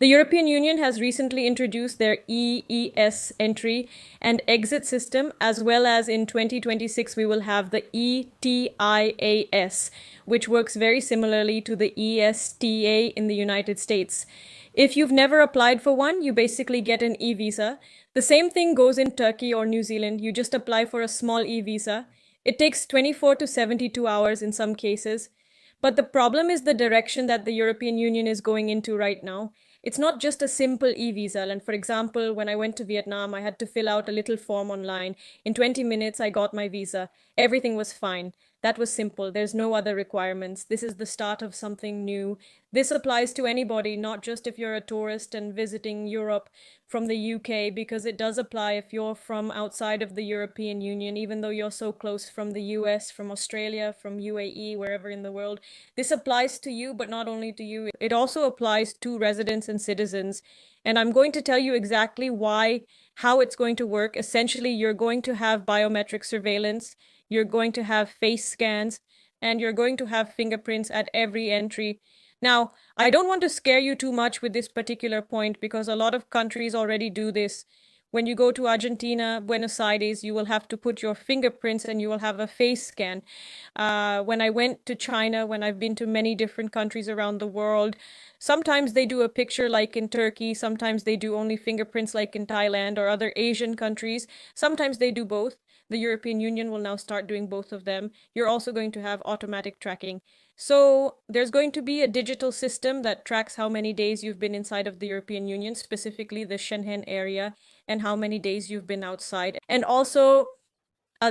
The European Union has recently introduced their EES entry and exit system, as well as in 2026 we will have the ETIAS, which works very similarly to the ESTA in the United States. If you've never applied for one, you basically get an e-visa. The same thing goes in Turkey or New Zealand. You just apply for a small e-visa. It takes 24 to 72 hours in some cases. But the problem is the direction that the European Union is going into right now. It's not just a simple e-visa. And for example, when I went to Vietnam, I had to fill out a little form online. In 20 minutes, I got my visa. Everything was fine. That was simple. There's no other requirements. This is the start of something new. This applies to anybody, not just if you're a tourist and visiting Europe from the UK, because it does apply if you're from outside of the European Union, even though you're so close from the US, from Australia, from UAE, wherever in the world. This applies to you, but not only to you, it also applies to residents and citizens. And I'm going to tell you exactly how it's going to work. Essentially, you're going to have biometric surveillance, you're going to have face scans, and you're going to have fingerprints at every entry. Now, I don't want to scare you too much with this particular point because a lot of countries already do this. When you go to Argentina, Buenos Aires, you will have to put your fingerprints and you will have a face scan. When I went to China, when I've been to many different countries around the world, sometimes they do a picture like in Turkey, sometimes they do only fingerprints like in Thailand or other Asian countries. Sometimes they do both. The European Union will now start doing both of them. You're also going to have automatic tracking. So there's going to be a digital system that tracks how many days you've been inside of the European Union, specifically the Schengen area, and how many days you've been outside. And also,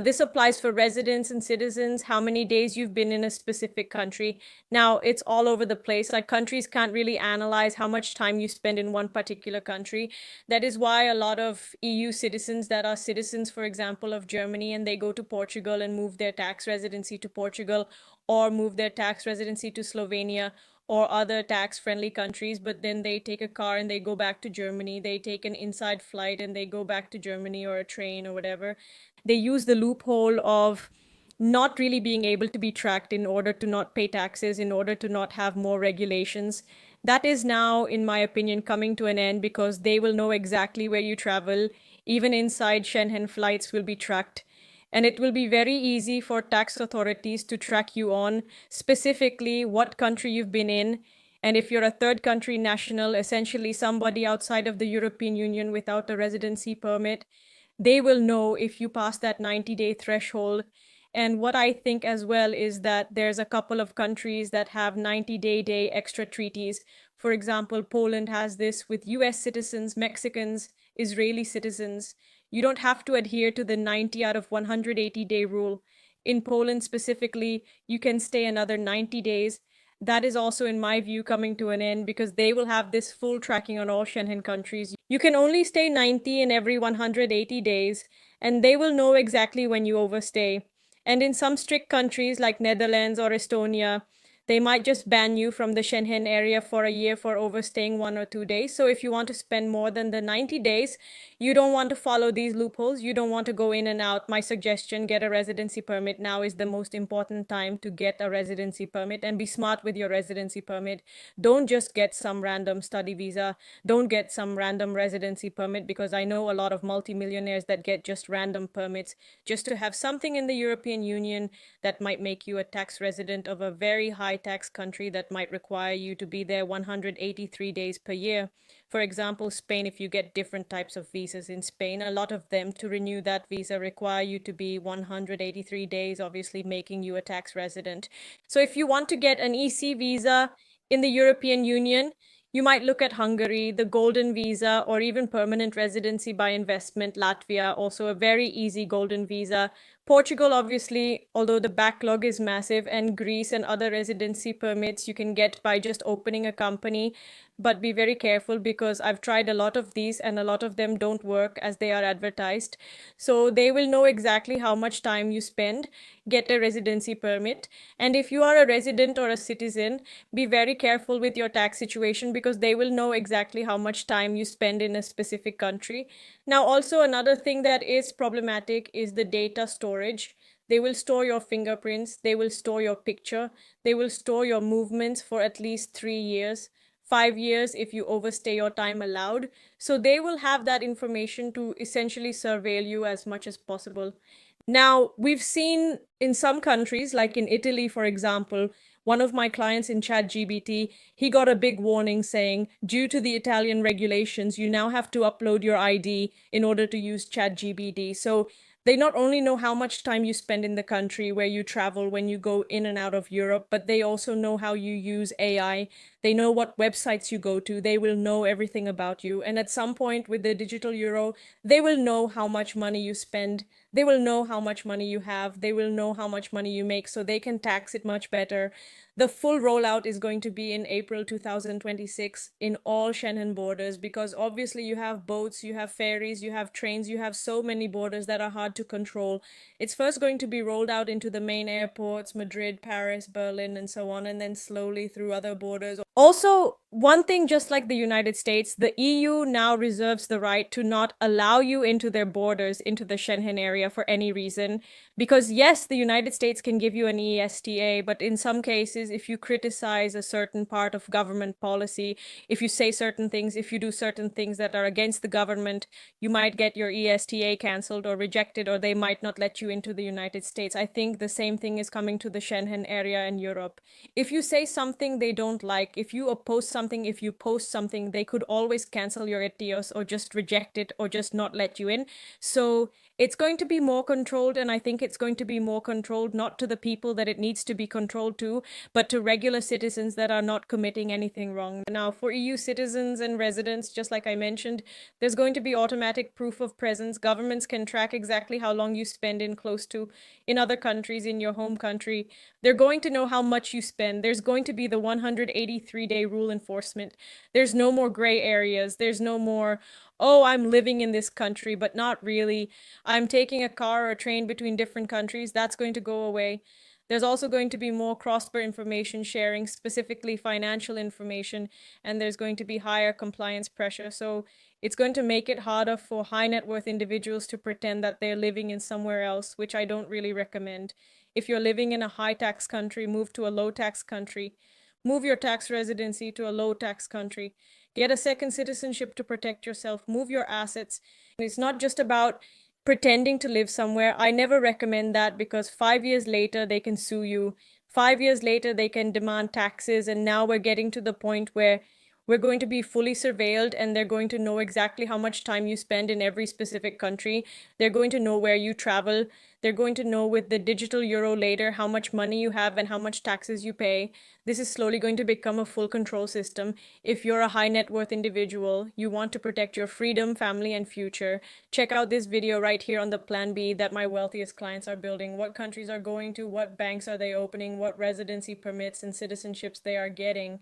this applies for residents and citizens, how many days you've been in a specific country. Now, it's all over the place. Like, countries can't really analyze how much time you spend in one particular country. That is why a lot of EU citizens that are citizens, for example, of Germany, and they go to Portugal and move their tax residency to Portugal, or move their tax residency to Slovenia or other tax-friendly countries, but then they take a car and they go back to Germany. They take an inside flight and they go back to Germany, or a train or whatever. They use the loophole of not really being able to be tracked in order to not pay taxes, in order to not have more regulations. That is now, in my opinion, coming to an end because they will know exactly where you travel. Even inside Schengen flights will be tracked. And it will be very easy for tax authorities to track you on specifically what country you've been in. And if you're a third country national, essentially somebody outside of the European Union without a residency permit, they will know if you pass that 90-day threshold. And what I think as well is that there's a couple of countries that have 90-day extra treaties. For example, Poland has this with US citizens, Mexicans, Israeli citizens. You don't have to adhere to the 90 out of 180-day rule. In Poland specifically, you can stay another 90 days. That is also, in my view, coming to an end because they will have this full tracking on all Schengen countries. You can only stay 90 in every 180 days, and they will know exactly when you overstay. And in some strict countries like Netherlands or Estonia, they might just ban you from the Schengen area for a year for overstaying 1 or 2 days. So if you want to spend more than the 90 days, you don't want to follow these loopholes. You don't want to go in and out. My suggestion, get a residency permit. Now is the most important time to get a residency permit, and be smart with your residency permit. Don't just get some random study visa. Don't get some random residency permit, because I know a lot of multimillionaires that get just random permits just to have something in the European Union that might make you a tax resident of a very high tax country that might require you to be there 183 days per year. For example, Spain, if you get different types of visas in Spain, a lot of them, to renew that visa, require you to be 183 days, obviously making you a tax resident. So if you want to get an EC visa in the European Union, you might look at Hungary, the golden visa, or even permanent residency by investment, Latvia, also a very easy golden visa. Portugal, obviously, although the backlog is massive, and Greece and other residency permits you can get by just opening a company. But be very careful, because I've tried a lot of these and a lot of them don't work as they are advertised. So they will know exactly how much time you spend. Get a residency permit. And if you are a resident or a citizen, be very careful with your tax situation, because they will know exactly how much time you spend in a specific country. Now, also another thing that is problematic is the data storage. They will store your fingerprints, they will store your picture, they will store your movements for at least 3 years. 5 years if you overstay your time allowed. So they will have that information to essentially surveil you as much as possible. Now, we've seen in some countries, like in Italy, for example, one of my clients in ChatGPT, he got a big warning saying, due to the Italian regulations, you now have to upload your ID in order to use ChatGPT. So they not only know how much time you spend in the country, where you travel, when you go in and out of Europe, but they also know how you use AI. They know what websites you go to. They will know everything about you. And at some point with the digital euro, they will know how much money you spend. They will know how much money you have. They will know how much money you make, so they can tax it much better. The full rollout is going to be in April 2026 in all Schengen borders, because obviously you have boats, you have ferries, you have trains, you have so many borders that are hard to control. It's first going to be rolled out into the main airports, Madrid, Paris, Berlin, and so on, and then slowly through other borders. Also, one thing, just like the United States, the EU now reserves the right to not allow you into their borders, into the Schengen area for any reason. Because yes, the United States can give you an ESTA, but in some cases, if you criticize a certain part of government policy, if you say certain things, if you do certain things that are against the government, you might get your ESTA canceled or rejected, or they might not let you into the United States. I think the same thing is coming to the Schengen area in Europe. If you say something they don't like, if you oppose something, if you post something, they could always cancel your ETIOS or just reject it or just not let you in. So it's going to be more controlled, and I think it's going to be more controlled not to the people that it needs to be controlled to, but to regular citizens that are not committing anything wrong. Now, for EU citizens and residents, just like I mentioned, there's going to be automatic proof of presence. Governments can track exactly how long you spend in other countries, in your home country. They're going to know how much you spend. There's going to be the 183-day rule enforcement. There's no more gray areas. There's no more, oh, I'm living in this country, but not really. I'm taking a car or a train between different countries. That's going to go away. There's also going to be more cross-border information sharing, specifically financial information, and there's going to be higher compliance pressure. So it's going to make it harder for high net worth individuals to pretend that they're living in somewhere else, which I don't really recommend. If you're living in a high tax country, move to a low tax country. Move your tax residency to a low tax country. Get a second citizenship to protect yourself. Move your assets. It's not just about pretending to live somewhere. I never recommend that, because 5 years later they can sue you. 5 years later they can demand taxes, and now we're getting to the point where we're going to be fully surveilled, and they're going to know exactly how much time you spend in every specific country. They're going to know where you travel. They're going to know with the digital euro later how much money you have and how much taxes you pay. This is slowly going to become a full control system. If you're a high net worth individual, you want to protect your freedom, family, and future, check out this video right here on the Plan B that my wealthiest clients are building. What countries are going to, what banks are they opening, what residency permits and citizenships they are getting.